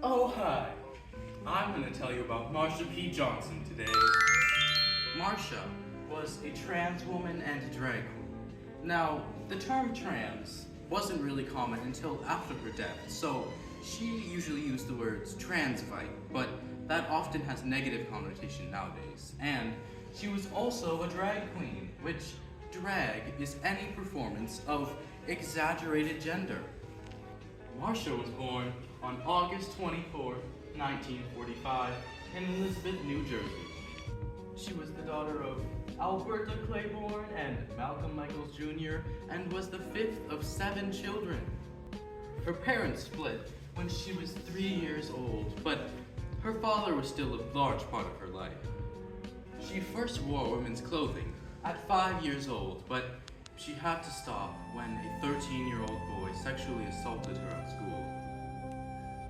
Oh, hi. I'm going to tell you about Marsha P. Johnson today. Marsha was a trans woman and a drag queen. Now, the term trans wasn't really common until after her death, so she usually used the words transvite, but that often has negative connotation nowadays. And she was also a drag queen, which drag is any performance of exaggerated gender. Marsha was born on August 24, 1945, in Elizabeth, New Jersey. She was the daughter of Alberta Claiborne and Malcolm Michaels Jr. and was the fifth of 7 children. Her parents split when she was 3 years old, but her father was still a large part of her life. She first wore women's clothing at 5 years old, but she had to stop when a 13-year-old boy sexually assaulted her at school.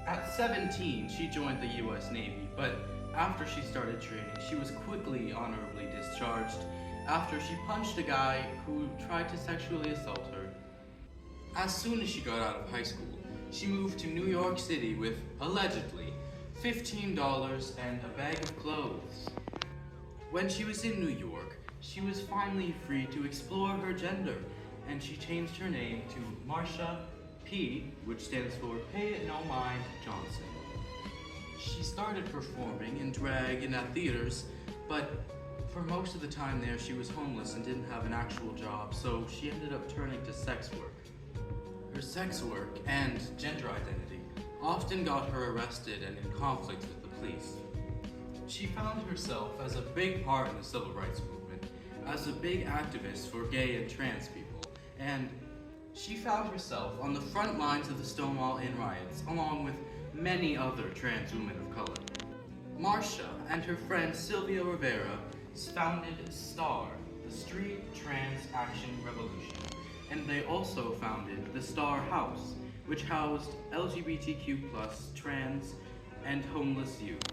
At 17, she joined the US Navy, but after she started training, she was quickly honorably discharged after she punched a guy who tried to sexually assault her. As soon as she got out of high school, she moved to New York City with, allegedly, $15 and a bag of clothes. When she was in New York, she was finally free to explore her gender, and she changed her name to Marsha P, which stands for Pay It No Mind Johnson. She started performing in drag and at theaters, but for most of the time there she was homeless and didn't have an actual job, so she ended up turning to sex work. Her sex work and gender identity often got her arrested and in conflict with the police. She found herself as a big part in the civil rights movement, as a big activist for gay and trans people, and she found herself on the front lines of the Stonewall Inn riots, along with many other trans women of color. Marsha and her friend Sylvia Rivera founded STAR, the Street Trans Action Revolution, and they also founded the STAR House, which housed LGBTQ+, trans, and homeless youth.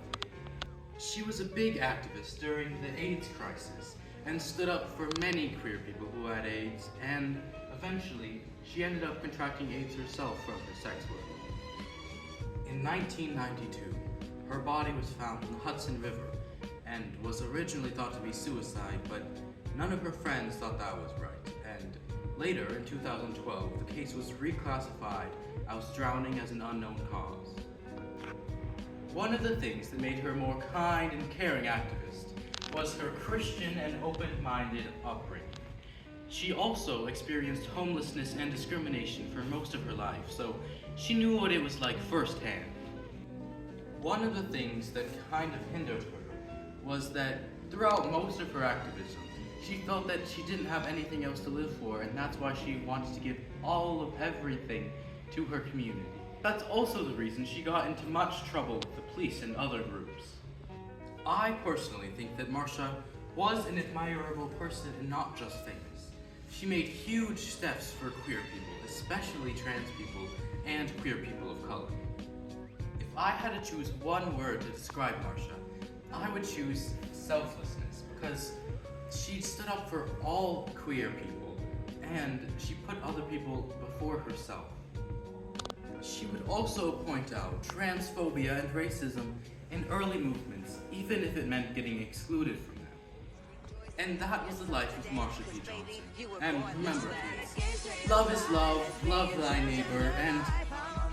She was a big activist during the AIDS crisis and stood up for many queer people who had AIDS, and eventually she ended up contracting AIDS herself from her sex work. In 1992, her body was found in the Hudson River and was originally thought to be suicide, but none of her friends thought that was right. And later, in 2012, the case was reclassified as drowning as an unknown cause. One of the things that made her a more kind and caring activist was her Christian and open-minded upbringing. She also experienced homelessness and discrimination for most of her life, so she knew what it was like firsthand. One of the things that kind of hindered her was that throughout most of her activism, she felt that she didn't have anything else to live for, and that's why she wanted to give all of everything to her community. That's also the reason she got into much trouble with the police and other groups. I personally think that Marsha was an admirable person and not just famous. She made huge steps for queer people, especially trans people and queer people of color. If I had to choose one word to describe Marsha, I would choose selflessness, because she stood up for all queer people and she put other people before herself. She would also point out transphobia and racism in early movements, even if it meant getting excluded from them. And that was the life of Marsha P. Johnson. And remember, kids, love is love thy neighbor, and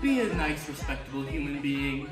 be a nice, respectable human being.